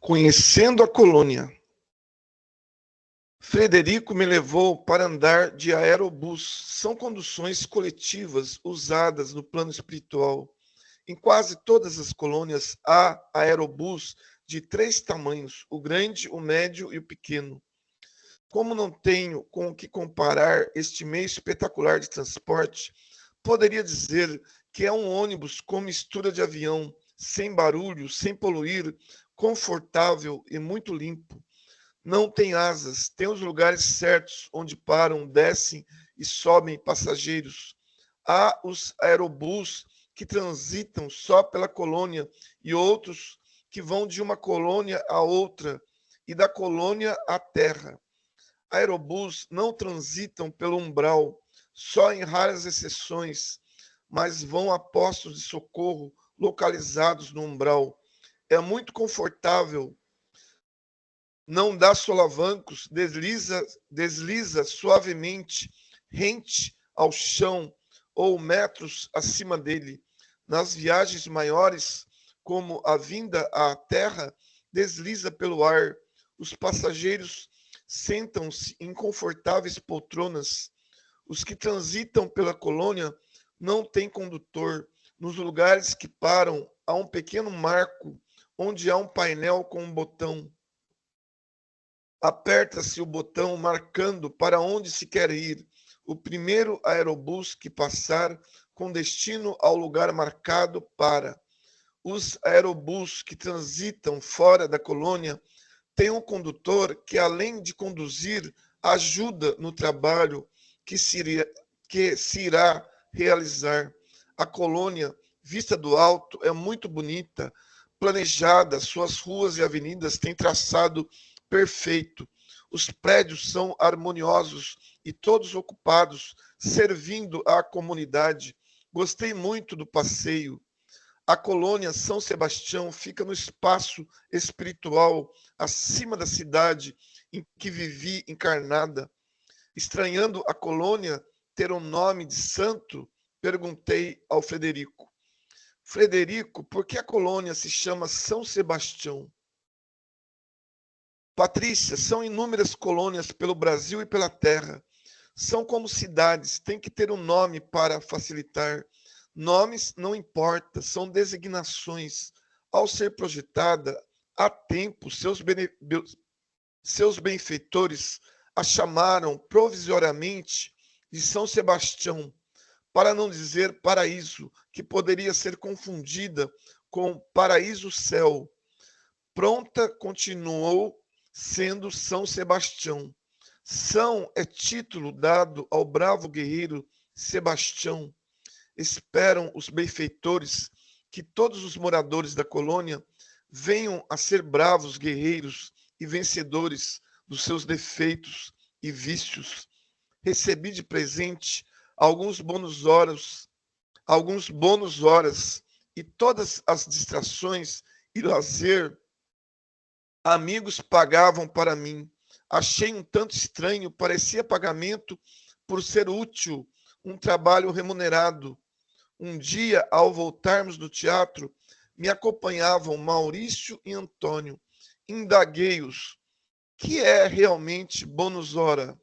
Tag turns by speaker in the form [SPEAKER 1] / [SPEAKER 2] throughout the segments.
[SPEAKER 1] Conhecendo a colônia. Frederico me levou para andar de aerobus. São conduções coletivas usadas no plano espiritual. Em quase todas as colônias há aerobus de 3 tamanhos: o grande, o médio e o pequeno. Como não tenho com o que comparar este meio espetacular de transporte, poderia dizer que é um ônibus com mistura de avião, sem barulho, sem poluir, confortável e muito limpo. Não tem asas, tem os lugares certos onde param, descem e sobem passageiros. Há os aerobus que transitam só pela colônia e outros que vão de uma colônia a outra e da colônia à terra. Aerobus não transitam pelo umbral, só em raras exceções, mas vão a postos de socorro localizados no umbral. É muito confortável, não dá solavancos, desliza suavemente, rente ao chão ou metros acima dele. Nas viagens maiores, como a vinda à terra, desliza pelo ar. Os passageiros sentam-se em confortáveis poltronas. Os que transitam pela colônia não têm condutor. Nos lugares que param, há um pequeno marco onde há um painel com um botão. Aperta-se o botão marcando para onde se quer ir. O primeiro aerobus que passar com destino ao lugar marcado para. Os aerobus que transitam fora da colônia têm um condutor que, além de conduzir, ajuda no trabalho que se irá realizar. A colônia, vista do alto, é muito bonita, planejada, suas ruas e avenidas têm traçado perfeito. Os prédios são harmoniosos e todos ocupados, servindo à comunidade. Gostei muito do passeio. A colônia São Sebastião fica no espaço espiritual, acima da cidade em que vivi encarnada. Estranhando a colônia ter um nome de santo, perguntei ao Frederico: Frederico, por que a colônia se chama São Sebastião? Patrícia, são inúmeras colônias pelo Brasil e pela terra. São como cidades, tem que ter um nome para facilitar. Nomes não importa, são designações. Ao ser projetada, há tempo, seus benfeitores a chamaram provisoriamente de São Sebastião, para não dizer paraíso, que poderia ser confundida com paraíso-céu. Pronta continuou sendo São Sebastião. São é título dado ao bravo guerreiro Sebastião. Esperam os benfeitores que todos os moradores da colônia venham a ser bravos guerreiros e vencedores dos seus defeitos e vícios. Recebi de presente alguns bônus horas e todas as distrações e lazer. Amigos pagavam para mim. Achei um tanto estranho, parecia pagamento por ser útil, um trabalho remunerado. Um dia, ao voltarmos do teatro, me acompanhavam Maurício e Antônio. Indaguei-os: que é realmente bônus hora?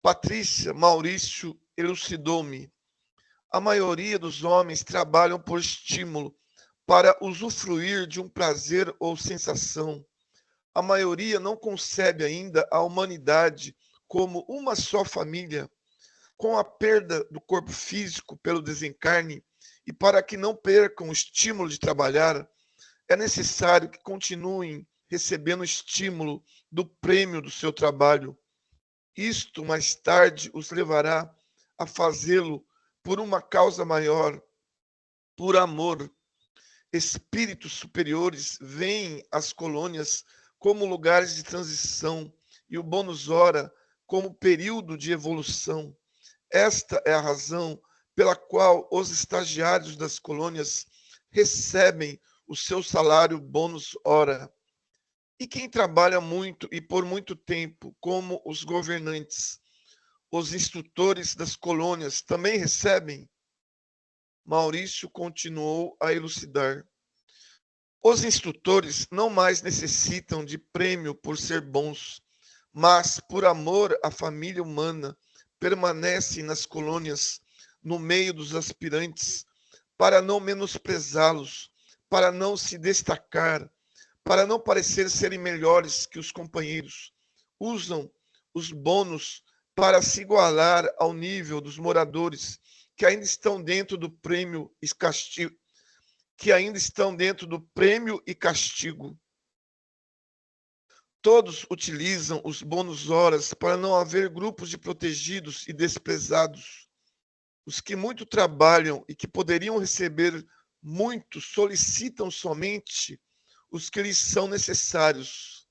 [SPEAKER 1] Patrícia, Maurício elucidou-me: a maioria dos homens trabalham por estímulo, para usufruir de um prazer ou sensação. A maioria não concebe ainda a humanidade como uma só família. Com a perda do corpo físico pelo desencarne, e para que não percam o estímulo de trabalhar, é necessário que continuem recebendo estímulo do prêmio do seu trabalho. Isto mais tarde os levará a fazê-lo por uma causa maior, por amor. Espíritos superiores veem as colônias como lugares de transição e o bônus hora como período de evolução. Esta é a razão pela qual os estagiários das colônias recebem o seu salário bônus hora. E quem trabalha muito e por muito tempo, como os governantes, os instrutores das colônias, também recebem? Maurício continuou a elucidar. Os instrutores não mais necessitam de prêmio por ser bons, mas, por amor à família humana, permanecem nas colônias, no meio dos aspirantes, para não menosprezá-los, para não se destacar, para não parecer serem melhores que os companheiros. Usam os bônus para se igualar ao nível dos moradores que ainda estão dentro do prêmio e castigo, Todos utilizam os bônus horas para não haver grupos de protegidos e desprezados. Os que muito trabalham e que poderiam receber muito solicitam somente os que lhes são necessários.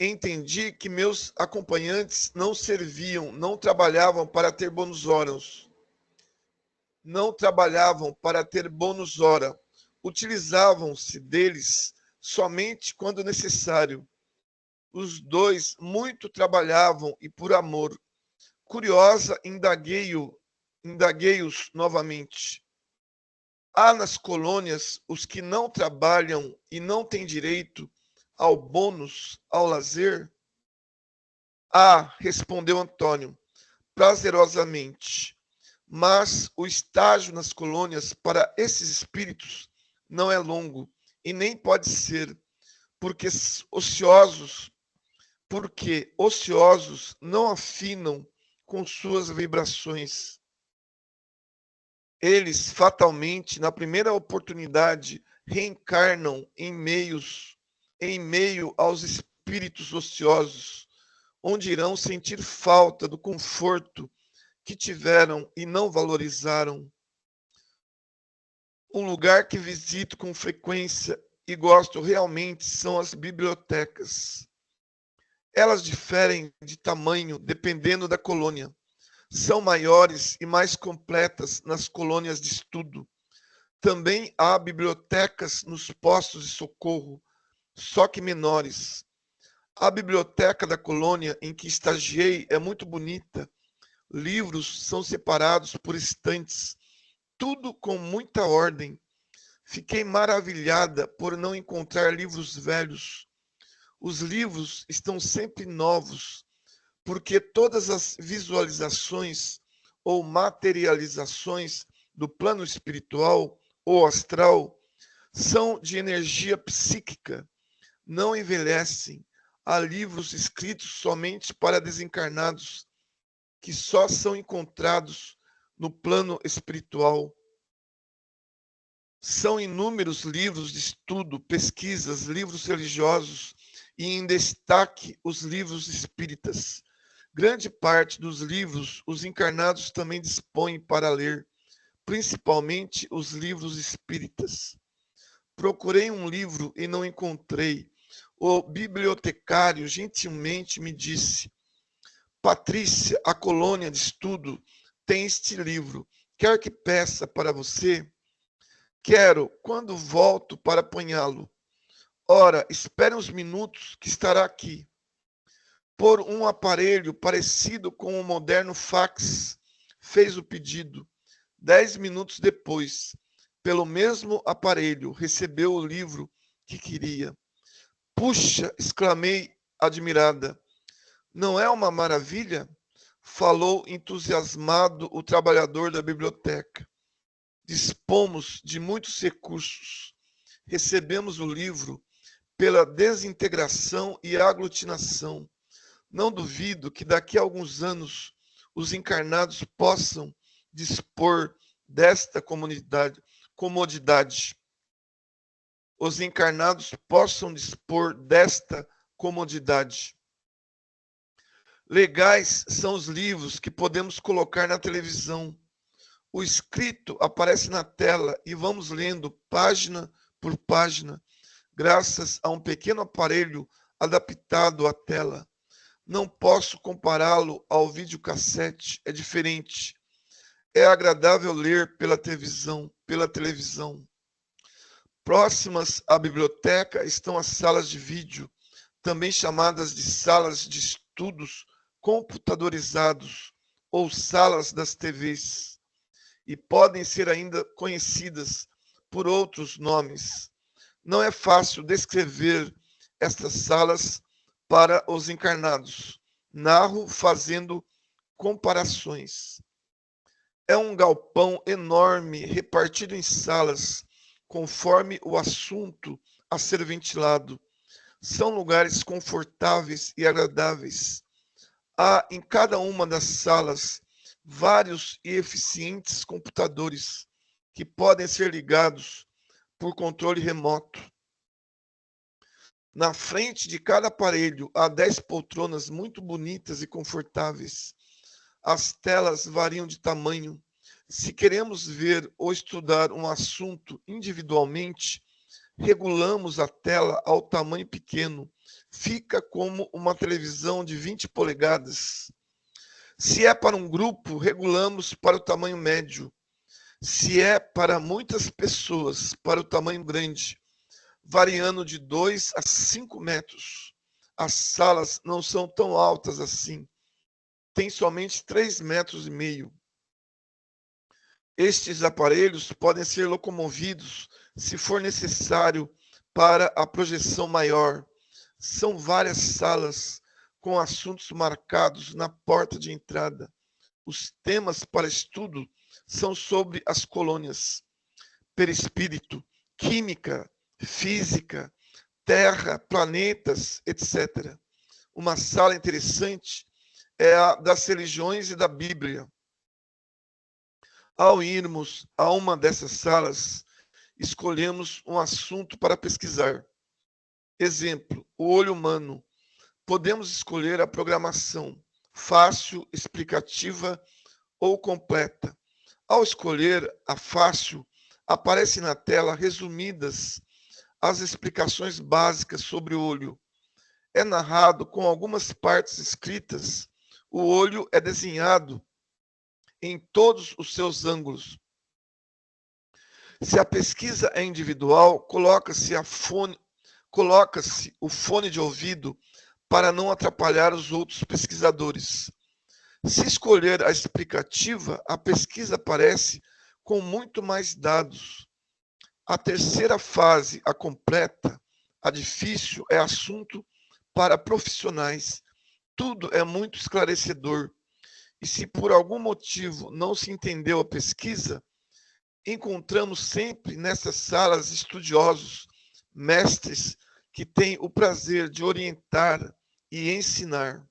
[SPEAKER 1] Entendi que meus acompanhantes não serviam, não trabalhavam para ter bônus horas. Utilizavam-se deles somente quando necessário. Os dois muito trabalhavam e por amor. Curiosa, indaguei-os novamente. Há nas colônias os que não trabalham e não têm direito ao bônus, ao lazer? Ah, respondeu Antônio, prazerosamente. Mas o estágio nas colônias para esses espíritos não é longo e nem pode ser, porque ociosos não afinam com suas vibrações. Eles fatalmente, na primeira oportunidade, reencarnam em meio aos espíritos ociosos, onde irão sentir falta do conforto que tiveram e não valorizaram. Um lugar que visito com frequência e gosto realmente são as bibliotecas. Elas diferem de tamanho dependendo da colônia. São maiores e mais completas nas colônias de estudo. Também há bibliotecas nos postos de socorro, só que menores. A biblioteca da colônia em que estagiei é muito bonita. Livros são separados por estantes, tudo com muita ordem. Fiquei maravilhada por não encontrar livros velhos. Os livros estão sempre novos, porque todas as visualizações ou materializações do plano espiritual ou astral são de energia psíquica, não envelhecem. Há livros escritos somente para desencarnados, que só são encontrados no plano espiritual. São inúmeros livros de estudo, pesquisas, livros religiosos e, em destaque, os livros espíritas. Grande parte dos livros os encarnados também dispõem para ler, principalmente os livros espíritas. Procurei um livro e não encontrei. O bibliotecário gentilmente me disse: Patrícia, a colônia de estudo tem este livro. Quer que peça para você? Quero, quando volto para apanhá-lo. Ora, espere uns minutos que estará aqui. Por um aparelho parecido com o moderno fax, fez o pedido. 10 minutos depois, pelo mesmo aparelho, recebeu o livro que queria. Puxa, exclamei admirada. Não é uma maravilha? Falou entusiasmado o trabalhador da biblioteca. Dispomos de muitos recursos. Recebemos o livro pela desintegração e aglutinação. Não duvido que daqui a alguns anos os encarnados possam dispor desta comodidade. Os encarnados possam dispor desta comodidade. Legais são os livros que podemos colocar na televisão. O escrito aparece na tela e vamos lendo página por página, graças a um pequeno aparelho adaptado à tela. Não posso compará-lo ao videocassete, é diferente. É agradável ler pela televisão. Próximas à biblioteca estão as salas de vídeo, também chamadas de salas de estudos computadorizados ou salas das TVs, e podem ser ainda conhecidas por outros nomes. Não é fácil descrever estas salas para os encarnados. Narro fazendo comparações. É um galpão enorme, repartido em salas, conforme o assunto a ser ventilado. São lugares confortáveis e agradáveis. Há em cada uma das salas vários e eficientes computadores que podem ser ligados por controle remoto. Na frente de cada aparelho há 10 poltronas muito bonitas e confortáveis. As telas variam de tamanho. Se queremos ver ou estudar um assunto individualmente, regulamos a tela ao tamanho pequeno. Fica como uma televisão de 20 polegadas. Se é para um grupo, regulamos para o tamanho médio. Se é para muitas pessoas, para o tamanho grande, variando de 2 a 5 metros. As salas não são tão altas assim. Tem somente 3,5 metros. Estes aparelhos podem ser locomovidos se for necessário para a projeção maior. São várias salas com assuntos marcados na porta de entrada. Os temas para estudo são sobre as colônias, perispírito, química, física, terra, planetas, etc. Uma sala interessante é a das religiões e da Bíblia. Ao irmos a uma dessas salas, escolhemos um assunto para pesquisar. Exemplo, o olho humano. Podemos escolher a programação, fácil, explicativa ou completa. Ao escolher a fácil, aparece na tela resumidas as explicações básicas sobre o olho. É narrado com algumas partes escritas. O olho é desenhado em todos os seus ângulos. Se a pesquisa é individual, coloca-se o fone de ouvido para não atrapalhar os outros pesquisadores. Se escolher a explicativa, a pesquisa aparece com muito mais dados. A terceira fase, a completa, a difícil, é assunto para profissionais. Tudo é muito esclarecedor. E se por algum motivo não se entendeu a pesquisa, encontramos sempre nessas salas estudiosos, mestres que têm o prazer de orientar e ensinar.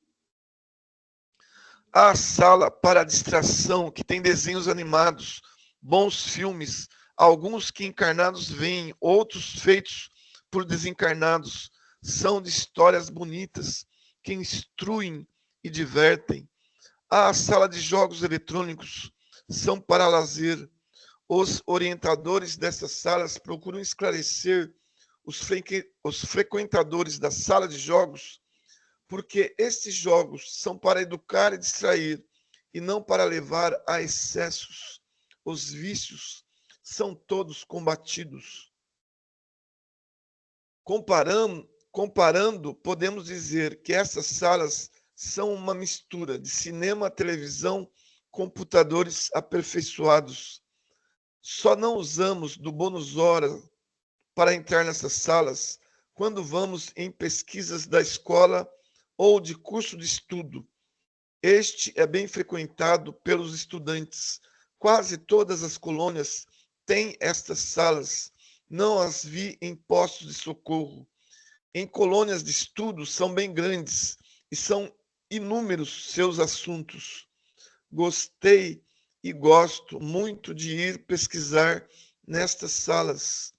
[SPEAKER 1] Há a sala para distração, que tem desenhos animados, bons filmes, alguns que encarnados veem, outros feitos por desencarnados. São de histórias bonitas, que instruem e divertem. Há a sala de jogos eletrônicos, são para lazer. Os orientadores dessas salas procuram esclarecer os frequentadores da sala de jogos, porque estes jogos são para educar e distrair, e não para levar a excessos. Os vícios são todos combatidos. Comparando, podemos dizer que essas salas são uma mistura de cinema, televisão, computadores aperfeiçoados. Só não usamos do bônus hora para entrar nessas salas quando vamos em pesquisas da escola ou de curso de estudo. Este é bem frequentado pelos estudantes. Quase todas as colônias têm estas salas. Não as vi em postos de socorro. Em colônias de estudo são bem grandes e são inúmeros seus assuntos. Gostei e gosto muito de ir pesquisar nestas salas.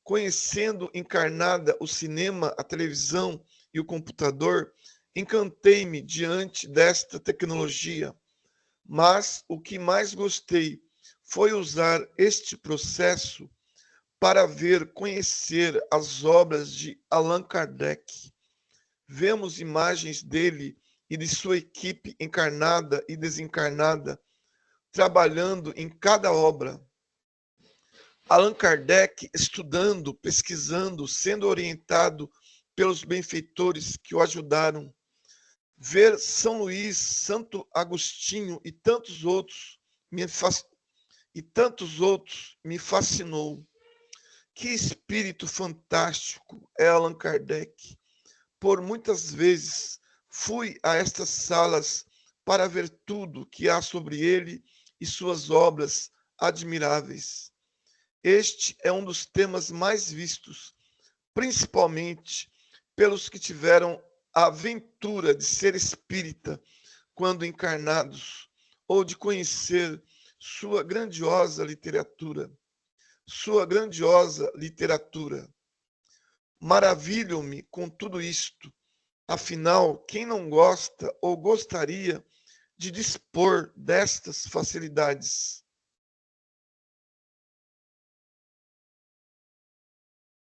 [SPEAKER 1] Conhecendo encarnada o cinema, a televisão e o computador, encantei-me diante desta tecnologia. Mas o que mais gostei foi usar este processo para conhecer as obras de Allan Kardec. Vemos imagens dele e de sua equipe encarnada e desencarnada, trabalhando em cada obra. Allan Kardec estudando, pesquisando, sendo orientado pelos benfeitores que o ajudaram. Ver São Luís, Santo Agostinho e tantos outros me fascinou. Que espírito fantástico é Allan Kardec! Por muitas vezes fui a estas salas para ver tudo que há sobre ele e suas obras admiráveis. Este é um dos temas mais vistos, principalmente pelos que tiveram a aventura de ser espírita quando encarnados, ou de conhecer sua grandiosa literatura. Sua grandiosa literatura. Maravilho-me com tudo isto. Afinal, quem não gosta ou gostaria de dispor destas facilidades?